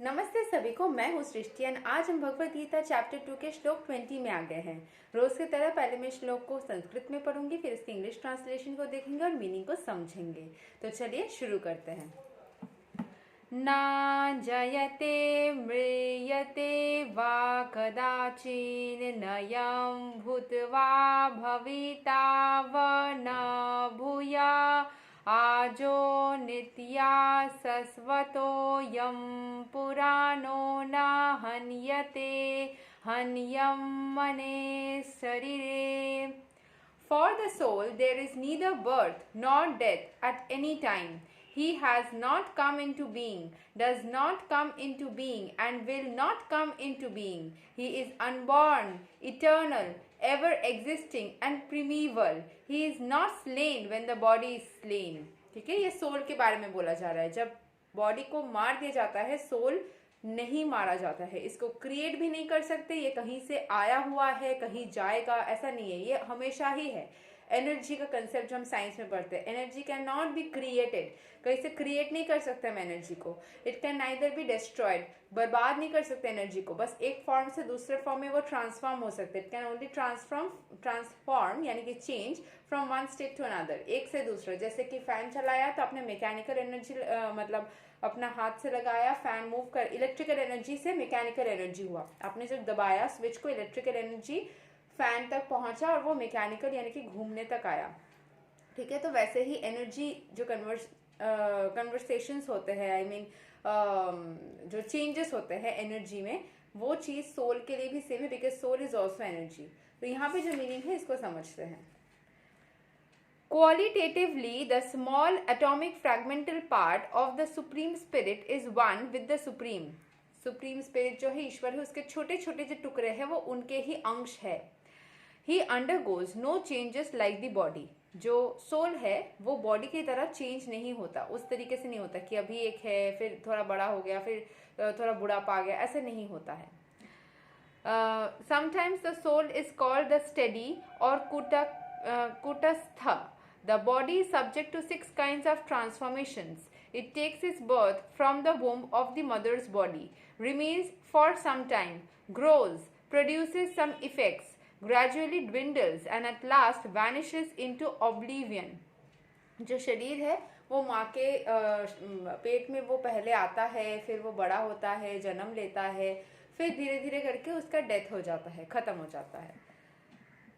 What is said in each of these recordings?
नमस्ते सभी को, मैं हूँ सृष्टि। आज हम भगवद गीता चैप्टर 2 के श्लोक 20 में आ गए हैं। रोज की तरह पहले मैं श्लोक को संस्कृत में पढ़ूंगी, फिर इसकी इंग्लिश ट्रांसलेशन को देखेंगे और मीनिंग को समझेंगे। तो चलिए शुरू करते हैं। न जयते म्रियते वा कदाचिन नयं भूत्वा भविता व न भूया आजो नित्या सस्वतोऽयं पुराणो न हन्यते हन्यं मने शरीरे। For the soul there is neither birth nor death at any time. He has not come into being, does not come into being, and will not come into being. He is unborn, eternal, ever existing, and primeval. He is not slain when the body is slain. ठीक है, ये soul के बारे में बोला जा रहा है। जब बॉडी को मार दिया जाता है, सोल नहीं मारा जाता है। इसको क्रिएट भी नहीं कर सकते। ये कहीं से आया हुआ है, कहीं जाएगा, ऐसा नहीं है। ये हमेशा ही है। एनर्जी का कंसेप्ट जो हम साइंस में पढ़ते हैं, energy can not be created. कहीं से क्रिएट नहीं कर सकते हम एनर्जी को। It can neither be destroyed, बर्बाद नहीं कर सकते एनर्जी को। बस एक फॉर्म से दूसरे फॉर्म में वो ट्रांसफॉर्म हो सकते हैं। इट कैन ओनली ट्रांसफॉर्म यानी कि change from one state to another, एक से दूसरा। जैसे कि फैन चलाया तो आपने मैकेनिकल एनर्जी मतलब अपना हाथ से लगाया, फैन मूव कर, इलेक्ट्रिकल एनर्जी से मैकेनिकल एनर्जी हुआ। आपने जब दबाया स्विच को, इलेक्ट्रिकल एनर्जी फैन तक पहुंचा और वो मैकेनिकल यानी कि घूमने तक आया। ठीक है, तो वैसे ही एनर्जी जो कन्वर्सेशंस होते हैं, आई मीन जो चेंजेस होते हैं एनर्जी में, वो चीज़ सोल के लिए भी सेम है, because soul is also energy. तो यहाँ पे जो मीनिंग है इसको समझते हैं। Qualitatively, the small atomic fragmental part of the Supreme Spirit is one with the Supreme. Supreme Spirit जो है ईश्वर है, उसके छोटे छोटे जो टुकड़े हैं वो उनके ही अंश है। He undergoes no changes like the body. जो सोल है वो बॉडी की तरह चेंज नहीं होता, उस तरीके से नहीं होता कि अभी एक है, फिर थोड़ा बड़ा हो गया, फिर थोड़ा बुढ़ापा आ गया, ऐसे नहीं होता है। Sometimes the soul is called the steady or kutastha. The body is subject to 6 kinds of transformations. It takes its birth from the womb of the mother's body, remains for some time, grows, produces some effects, gradually dwindles, and at last vanishes into oblivion. जो शरीर है वो माँ के पेट में वो पहले आता है, फिर वो बड़ा होता है, जन्म लेता है, फिर धीरे धीरे करके उसका डेथ हो जाता है, खत्म हो जाता है।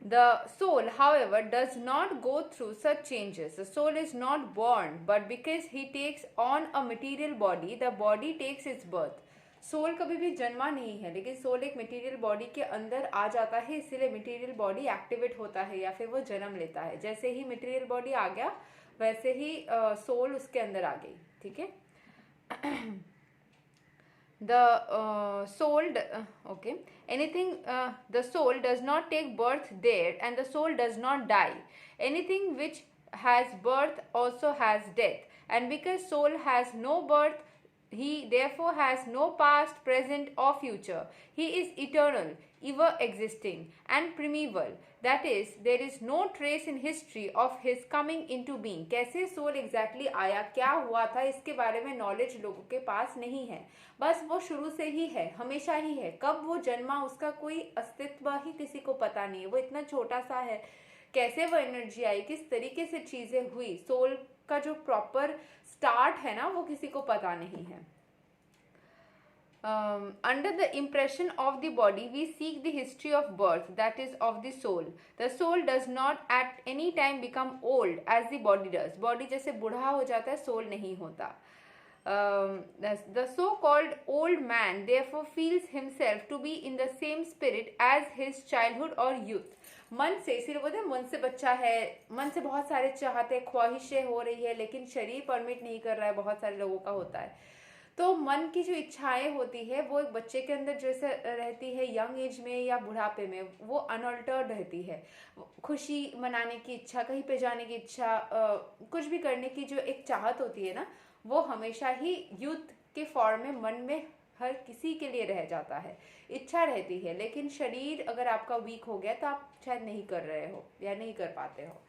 The soul, however, does not go through such changes. The soul is not born, but because he takes on a material body, the body takes its birth. Soul कभी भी जन्मा नहीं है, लेकिन सोल एक मटेरियल बॉडी के अंदर आ जाता है, इसीलिए मटेरियल बॉडी एक्टिवेट होता है या फिर वो जन्म लेता है। जैसे ही मटेरियल बॉडी आ गया वैसे ही सोल उसके अंदर आ गई। ठीक है। The the soul does not take birth there, and the soul does not die. Anything which has birth also has death, and because soul has no birth, he therefore has no past, present, or future. He is eternal, ever existing, and primeval. That is, there is no trace in history of his coming into being. कैसे soul exactly आया, क्या हुआ था, इसके बारे में knowledge लोगों के पास नहीं है। बस वो शुरू से ही है, हमेशा ही है। कब वो जन्मा उसका कोई अस्तित्व ही किसी को पता नहीं है। वो इतना छोटा सा है, कैसे वो एनर्जी आई, किस तरीके से चीजें हुई, सोल का जो प्रॉपर स्टार्ट है ना, वो किसी को पता नहीं है। Under the impression of the body, we seek the history of birth, that is of the soul. The soul does not at any time become old as the body does. Body जैसे बूढ़ा हो जाता है, soul नहीं होता। The so-called old man therefore feels himself to be in the same spirit as his childhood or youth. मन से, इसीलिए बोलते हैं मन से बच्चा है। मन से बहुत सारे चाहते, ख्वाहिशें हो रही है, लेकिन शरीर परमिट नहीं कर रहा है। बहुत सारे लोगों का होता है। तो मन की जो इच्छाएं होती है वो एक बच्चे के अंदर जैसे रहती है यंग एज में या बुढ़ापे में, वो अनअल्टर्ड रहती है। खुशी मनाने की इच्छा, कहीं पे जाने की इच्छा, कुछ भी करने की जो एक चाहत होती है ना, वो हमेशा ही यूथ के फॉर्म में मन में हर किसी के लिए रह जाता है, इच्छा रहती है। लेकिन शरीर अगर आपका वीक हो गया तो आप शायद नहीं कर रहे हो या नहीं कर पाते हो।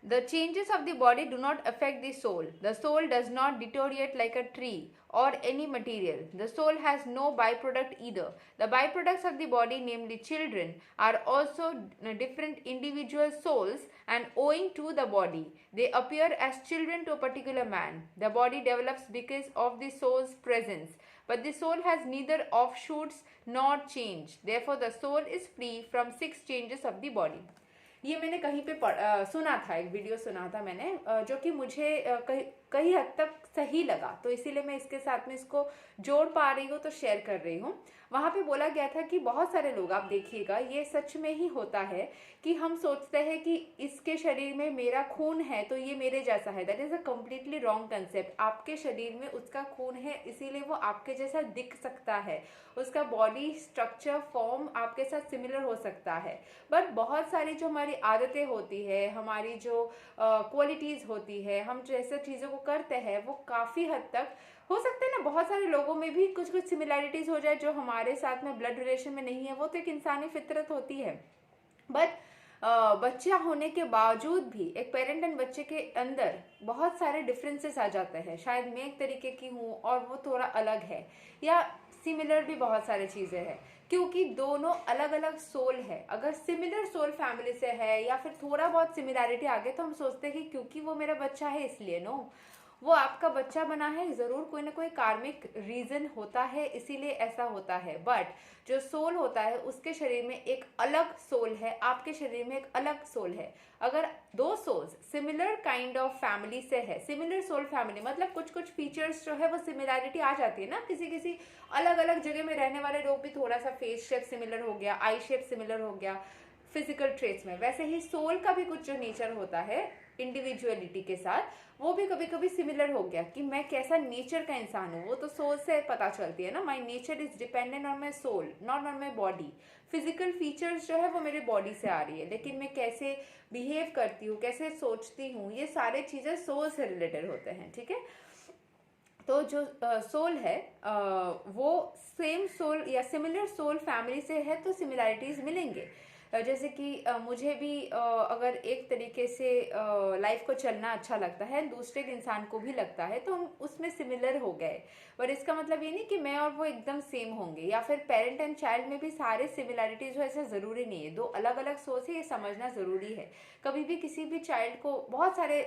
The changes of the body do not affect the soul. The soul does not deteriorate like a tree or any material. The soul has no byproduct either. The byproducts of the body, namely children, are also different individual souls, and owing to the body, they appear as children to a particular man. The body develops because of the soul's presence, but the soul has neither offshoots nor change. Therefore, the soul is free from 6 changes of the body. ये मैंने कहीं पे सुना था, एक video सुना था मैंने, जो कि मुझे कहीं हद तक सही लगा, तो इसीलिए मैं इसके साथ में इसको जोड़ पा रही हूँ, तो शेयर कर रही हूँ। वहाँ पे बोला गया था कि बहुत सारे लोग, आप देखिएगा ये सच में ही होता है कि हम सोचते हैं कि इसके शरीर में मेरा खून है तो ये मेरे जैसा है। That is a completely wrong concept. आपके शरीर में उसका खून है, इसीलिए वो आपके जैसा दिख सकता है, उसका बॉडी स्ट्रक्चर फॉर्म आपके साथ सिमिलर हो सकता है, बट बहुत सारी जो हमारी आदतें होती है, हमारी जो क्वालिटीज़ होती है, हम जैसे चीज़ों को करते हैं, वो काफ़ी हद तक हो सकता है ना, बहुत सारे लोगों में भी कुछ कुछ सिमिलैरिटीज़ हो जाए जो हमारे साथ में ब्लड रिलेशन में नहीं है। वो तो एक इंसानी फितरत होती है, बट बच्चा होने के बावजूद भी एक पेरेंट एंड बच्चे के अंदर बहुत सारे डिफरेंसेस आ जाते हैं। शायद मैं एक तरीके की हूँ और वो थोड़ा अलग है, या सिमिलर भी बहुत सारी चीज़ें हैं, क्योंकि दोनों अलग अलग सोल है। अगर सिमिलर सोल फैमिली से है या फिर थोड़ा बहुत सिमिलैरिटी आ गई तो हम सोचते हैं कि क्योंकि वो मेरा बच्चा है इसलिए। नो, वो आपका बच्चा बना है, ज़रूर कोई ना कोई कार्मिक रीज़न होता है, इसीलिए ऐसा होता है। बट जो सोल होता है उसके शरीर में एक अलग सोल है, आपके शरीर में एक अलग सोल है। अगर दो souls similar kind of family से है, सिमिलर सोल फैमिली मतलब कुछ कुछ फीचर्स जो है वो सिमिलैरिटी आ जाती है ना, किसी किसी अलग अलग जगह में रहने वाले लोग भी थोड़ा सा फेस शेप सिमिलर हो गया, आई शेप सिमिलर हो गया फिजिकल ट्रेट्स में, वैसे ही सोल का भी कुछ जो नेचर होता है इंडिविजुअलिटी के साथ, वो भी कभी कभी सिमिलर हो गया कि मैं कैसा नेचर का इंसान हूँ। वो तो सोल से पता चलती है ना, my nature is dependent on my soul not on my body. Physical features जो है वो मेरे बॉडी से आ रही है, लेकिन मैं कैसे बिहेव करती हूँ, कैसे सोचती हूँ, ये सारे चीज़ें सोल से रिलेटेड होते हैं। ठीक है, तो जो सोल है वो सेम सोल या सिमिलर सोल फैमिली से है तो सिमिलैरिटीज़ मिलेंगे। जैसे कि मुझे भी अगर एक तरीके से लाइफ को चलना अच्छा लगता है, दूसरे के इंसान को भी लगता है, तो हम उसमें सिमिलर हो गए। पर इसका मतलब ये नहीं कि मैं और वो एकदम सेम होंगे, या फिर पेरेंट एंड चाइल्ड में भी सारे सिमिलैरिटीज हो, ऐसा ज़रूरी नहीं है। दो अलग अलग सोच है, ये समझना ज़रूरी है। कभी भी किसी भी चाइल्ड को बहुत सारे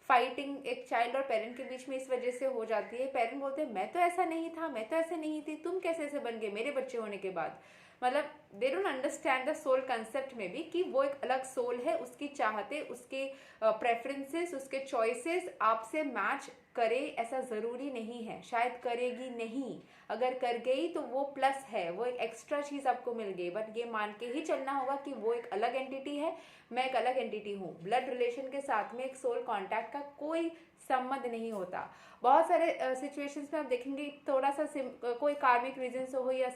फाइटिंग एक चाइल्ड और पेरेंट के बीच में इस वजह से हो जाती है। पेरेंट बोलते हैं मैं तो ऐसा नहीं था, मैं तो ऐसे नहीं थी, तुम कैसे ऐसे बन गए मेरे बच्चे होने के बाद। मतलब they don't understand the soul concept में भी कि वो एक अलग सोल है, उसकी चाहते, उसके प्रेफरेंसेस, उसके चॉइसेस आपसे मैच करे ऐसा ज़रूरी नहीं है। शायद करेगी नहीं, अगर कर गई तो वो प्लस है, वो एक एक्स्ट्रा चीज़ आपको मिल गई। बट ये मान के ही चलना होगा कि वो एक अलग एंटिटी है, मैं एक अलग एंटिटी हूँ। ब्लड रिलेशन के साथ में एक सोल कॉन्टैक्ट का कोई संबंध नहीं होता। बहुत सारे सिचुएशंस में आप देखेंगे थोड़ा सा कोई कार्मिक रीजन से हो, या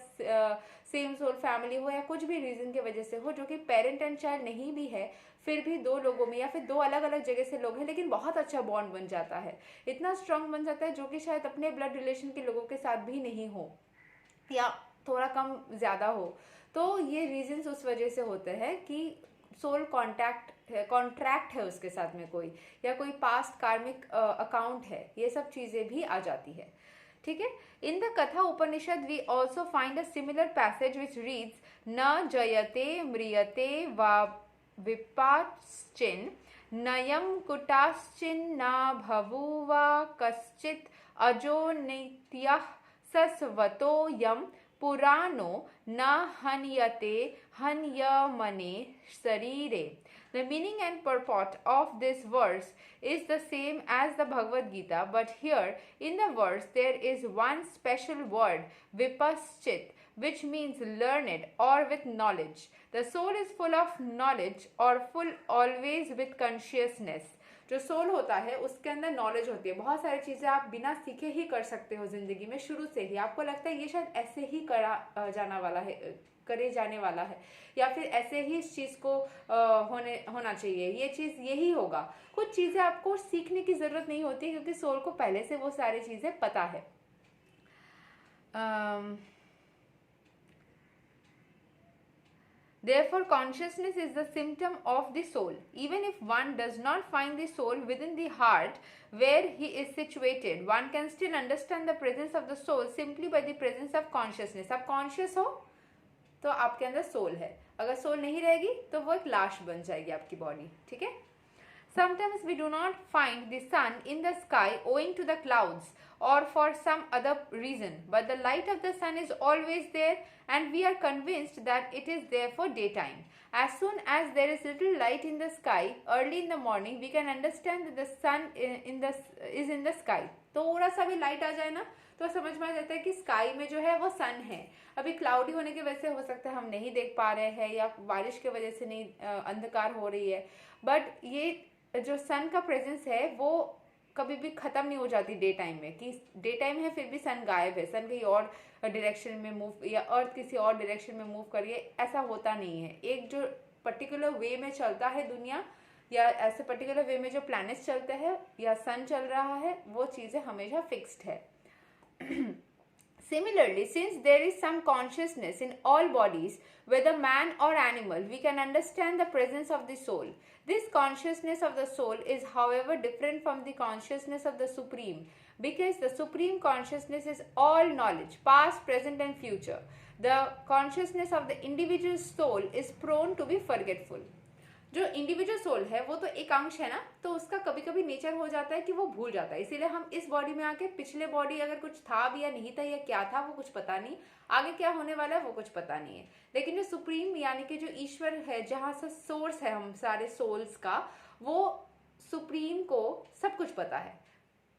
सेम सोल फैमिली हो, या कुछ भी रीजन की वजह से हो, जो कि पेरेंट एंड चाइल्ड नहीं भी है, फिर भी दो लोगों में या फिर दो अलग अलग जगह से लोग हैं, लेकिन बहुत अच्छा बॉन्ड बन जाता है, इतना स्ट्रांग बन जाता है जो कि शायद अपने ब्लड रिलेशन के लोगों के साथ भी नहीं हो, या थोड़ा कम ज़्यादा हो। तो ये रीजंस उस वजह से होते हैं कि सोल कॉन्ट्रैक्ट है उसके साथ में कोई, या कोई पास्ट कार्मिक अकाउंट है, ये सब चीज़ें भी आ जाती है। ठीक है, in the Katha Upanishad we also find a similar passage which reads न जयते म्रियते वा विपाश्चिन नयम कुटाश्चिन न भवुवा कश्चित् अजो नित्यः सस्वतो यम पुराणो न हन्यते हन्यमने शरीरे। The meaning and purport of this verse is the same as the Bhagavad Gita, but here in the verse there is one special word, vipaschit, which means learned or with knowledge. The soul is full of knowledge or full always with consciousness. जो soul होता है उसके अंदर knowledge होती है, बहुत सारी चीज़ें आप बिना सीखे ही कर सकते हो ज़िंदगी में, शुरू से ही आपको लगता है ये शायद ऐसे ही करा जाना वाला है, करे जाने वाला है, या फिर ऐसे ही इस चीज़ को होना चाहिए, ये चीज़ यही होगा। कुछ चीज़ें आपको सीखने की ज़रूरत नहीं होती, क्योंकि सोल को पहले से वो सारी चीज़ें पता है। Therefore, consciousness is the symptom of the soul. Even if one does not find the soul within the heart where he is situated, one can still understand the presence of the soul simply by the presence of consciousness. आप conscious हो तो आपके अंदर soul है, अगर soul नहीं रहेगी तो वो एक लाश बन जाएगी आपकी बॉडी, ठीक है. Sometimes we do not find the sun in the sky owing to the clouds or for some other reason, but the light of the sun is always there and we are convinced that it is there for daytime. As soon as there is little light in the sky early in the morning, we can understand that the sun is in the sky. थोड़ा सा भी light आ जाए ना तो समझ में आ जाता है कि स्काई में जो है वो सन है. अभी क्लाउडी होने की वजह से हो सकता है हम नहीं देख पा रहे हैं या बारिश की वजह से नहीं, अंधकार हो रही है, बट ये जो सन का प्रेजेंस है वो कभी भी खत्म नहीं हो जाती डे टाइम में, कि डे टाइम है फिर भी सन गायब है, सन कहीं और डायरेक्शन में मूव या अर्थ किसी और डायरेक्शन में मूव करिए, ऐसा होता नहीं है. एक जो पर्टिकुलर वे में चलता है दुनिया या ऐसे पर्टिकुलर वे में जो प्लैनेट्स चलते हैं या सन चल रहा है वो चीज़ें हमेशा फिक्स्ड है. Similarly, since there is some consciousness in all bodies, whether man or animal, we can understand the presence of the soul. This consciousness of the soul is, however, different from the consciousness of the Supreme, because the Supreme Consciousness is all knowledge, past, present and future. The consciousness of the individual soul is prone to be forgetful. जो individual soul है वो तो एक अंश है ना, तो उसका कभी कभी नेचर हो जाता है कि वो भूल जाता है, इसीलिए हम इस बॉडी में आके पिछले बॉडी अगर कुछ था भी या नहीं था या क्या था वो कुछ पता नहीं, आगे क्या होने वाला है वो कुछ पता नहीं है. लेकिन जो सुप्रीम यानी कि जो ईश्वर है, जहाँ से सोर्स है हम सारे सोल्स का, वो सुप्रीम को सब कुछ पता है,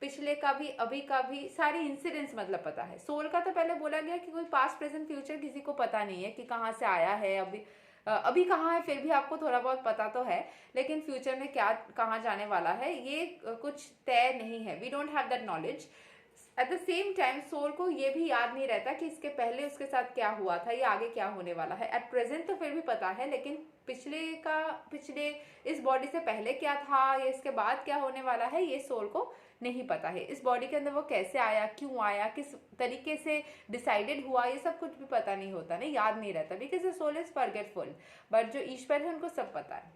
पिछले का भी अभी का भी सारे इंसिडेंट्स मतलब पता है. सोल का तो पहले बोला गया कि कोई पास्ट प्रेजेंट फ्यूचर किसी को पता नहीं है कि कहाँ से आया है, अभी कहाँ है, फिर भी आपको थोड़ा बहुत पता तो है, लेकिन फ्यूचर में क्या कहाँ जाने वाला है ये कुछ तय नहीं है. We don't have that knowledge. At the same time soul को ये भी याद नहीं रहता कि इसके पहले उसके साथ क्या हुआ था या आगे क्या होने वाला है. एट प्रेजेंट तो फिर भी पता है, लेकिन पिछले इस बॉडी से पहले क्या था या इसके बाद क्या होने वाला है ये सोल को नहीं पता है. इस बॉडी के अंदर वो कैसे आया, क्यों आया, किस तरीके से डिसाइडेड हुआ, ये सब कुछ भी पता नहीं होता, नहीं याद नहीं रहता, because the soul is forgetful. But जो ईश्वर है उनको सब पता है.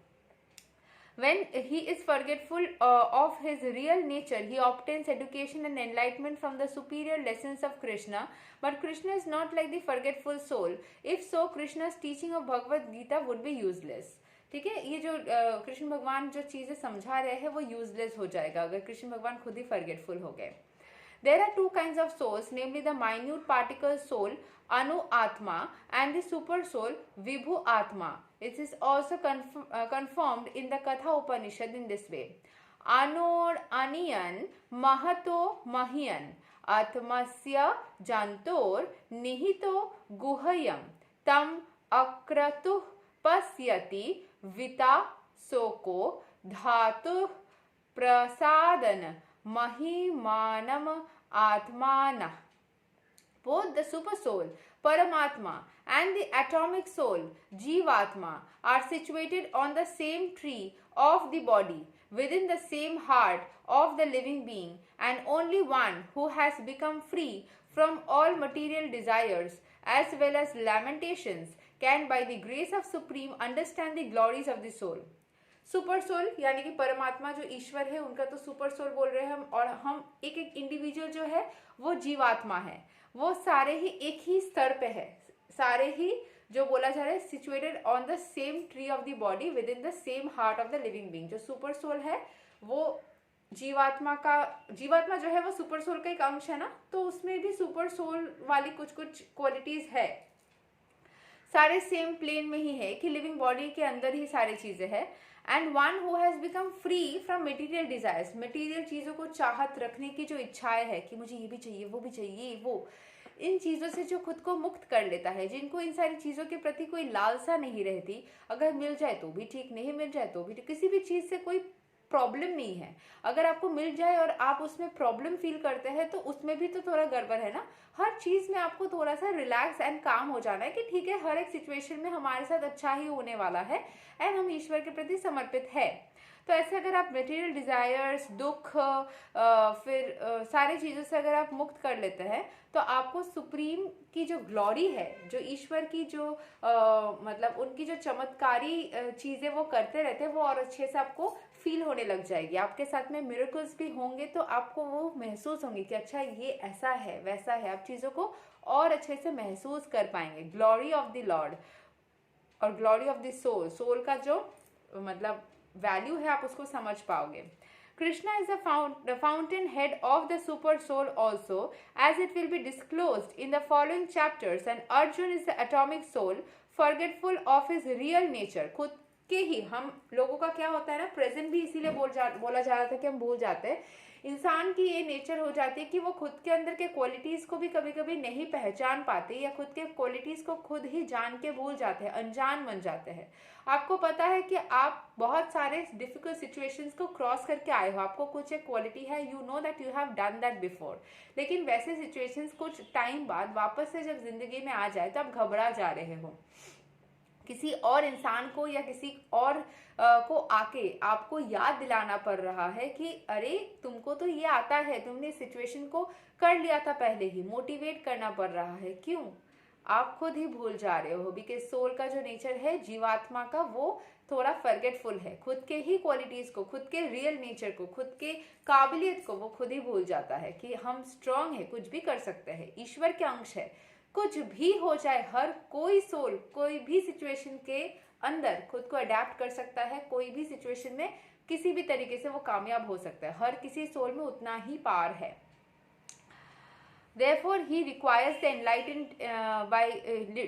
When he is forgetful of his real nature, he obtains education and enlightenment from the superior lessons of Krishna. But Krishna is not like the forgetful soul. If so, Krishna's teaching of Bhagavad Gita would be useless. ठीक है, ये जो कृष्ण भगवान जो चीज़ें समझा रहे हैं वो यूजलेस हो जाएगा अगर कृष्ण भगवान खुद ही फॉरगेटफुल हो गए. There are two kinds of souls, namely the minute particle soul, Anu Atma, and the super soul, Vibhu Atma. It is also confirmed in the Katha Upanishad in this way. Anor Aniyan Mahato Mahiyan Atmasya Jantor Nihito Guhayam Tam Akratuh Pasyati Vita Soko Dhatu Prasadan Mahimanam Atmana. Both the super soul, Paramatma, and the atomic soul, Jivatma, are situated on the same tree of the body, within the same heart of the living being, and only one who has become free from all material desires as well as lamentations can by the grace of Supreme understand the glories of the soul. Super soul यानी कि परमात्मा जो ईश्वर है उनका तो super soul बोल रहे हैं हम, और हम एक एक इंडिविजुअल जो है वो जीवात्मा है, वो सारे ही एक ही स्तर पे है, सारे ही जो बोला जा रहा है situated on the same tree of the body with in the same heart of the living being. जो सुपर सोल है वो जीवात्मा जो है वो सुपर सोल का एक अंश है ना, तो उसमें भी सुपर सोल वाली कुछ कुछ क्वालिटीज है, सारे सेम प्लेन में ही है कि लिविंग बॉडी के अंदर ही सारी चीजें है. And one who has become free from material desires, material चीज़ों को चाहत रखने की जो इच्छाएं है कि मुझे ये भी चाहिए वो भी चाहिए, वो इन चीज़ों से जो खुद को मुक्त कर लेता है, जिनको इन सारी चीज़ों के प्रति कोई लालसा नहीं रहती, अगर मिल जाए तो भी ठीक, नहीं मिल जाए तो भी ठीक, किसी भी चीज़ से कोई प्रॉब्लम नहीं है. अगर आपको मिल जाए और आप उसमें प्रॉब्लम फील करते हैं तो उसमें भी तो थोड़ा गड़बड़ है ना. हर चीज़ में आपको थोड़ा सा रिलैक्स एंड काम हो जाना है कि ठीक है हर एक सिचुएशन में हमारे साथ अच्छा ही होने वाला है एंड हम ईश्वर के प्रति समर्पित है. तो ऐसे अगर आप मटेरियल डिजायर्स, दुख, फिर सारी चीज़ों से अगर आप मुक्त कर लेते हैं तो आपको सुप्रीम की जो ग्लोरी है, जो ईश्वर की जो मतलब उनकी जो चमत्कारी चीज़ें वो करते रहते हैं, वो और अच्छे से आपको फील होने लग जाएगी। आपके साथ में मिरेकल्स भी होंगे तो आपको वो महसूस होंगे कि अच्छा ये ऐसा है वैसा है, आप चीज़ों को और अच्छे से महसूस कर पाएंगे। ग्लोरी ऑफ द लॉर्ड और glory of the soul, soul का जो मतलब वैल्यू है आप उसको समझ पाओगे। Krishna is the fountainhead of the super soul also, as it will be disclosed in the following chapters, and Arjun is the atomic soul, forgetful of his real nature. खुद के ही हम लोगों का क्या होता है ना, प्रेजेंट भी इसीलिए बोला जा रहा था कि हम भूल जाते हैं। इंसान की ये नेचर हो जाती है कि वो खुद के अंदर के क्वालिटीज को भी कभी कभी नहीं पहचान पाते, या खुद के क्वालिटीज को खुद ही जान के भूल जाते हैं, अनजान बन जाते हैं। आपको पता है कि आप बहुत सारे डिफिकल्ट सिचुएशंस को क्रॉस करके आए हो, आपको कुछ एक क्वालिटी है, you know that you have done that before, लेकिन वैसे सिचुएशंस कुछ टाइम बाद वापस से जब जिंदगी में आ जाए तो आप घबरा जा रहे हो। किसी और इंसान को या किसी और को आके आपको याद दिलाना पड़ रहा है कि अरे तुमको तो ये आता है, तुमने सिचुएशन को कर लिया था पहले ही, मोटिवेट करना पड़ रहा है। क्यों? आप खुद ही भूल जा रहे हो, बिकॉज सोल का जो नेचर है जीवात्मा का, वो थोड़ा फॉरगेटफुल है। खुद के ही क्वालिटीज को, खुद के रियल नेचर को, खुद के काबिलियत को वो खुद ही भूल जाता है कि हम स्ट्रांग है, कुछ भी कर सकते हैं, ईश्वर के अंश है। कुछ भी हो जाए, हर कोई सोल कोई भी सिचुएशन के अंदर खुद को अडेप्ट कर सकता है, कोई भी सिचुएशन में किसी भी तरीके से वो कामयाब हो सकता है। हर किसी सोल में उतना ही पावर है। Therefore, he requires the enlightened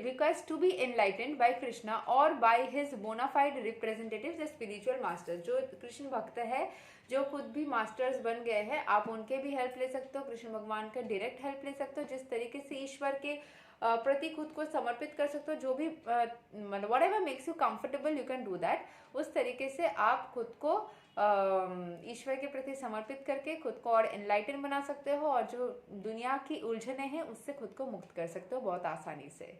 requires to be enlightened by Krishna or by his bona fide representatives, the spiritual masters. जो कृष्ण भक्त है, जो खुद भी मास्टर्स बन गए हैं, आप उनके भी हेल्प ले सकते हो, कृष्ण भगवान का डायरेक्ट हेल्प ले सकते हो। जिस तरीके से ईश्वर के प्रति खुद को समर्पित कर सकते हो, जो भी मतलब what ever makes you comfortable you can do that, उस तरीके से आप खुद को ईश्वर के प्रति समर्पित करके खुद को और एनलाइटन बना सकते हो, और जो दुनिया की उलझने हैं उससे खुद को मुक्त कर सकते हो बहुत आसानी से।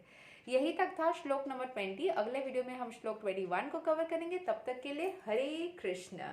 यही तक था श्लोक नंबर 20। अगले वीडियो में हम श्लोक 21 को कवर करेंगे। तब तक के लिए हरे कृष्ण।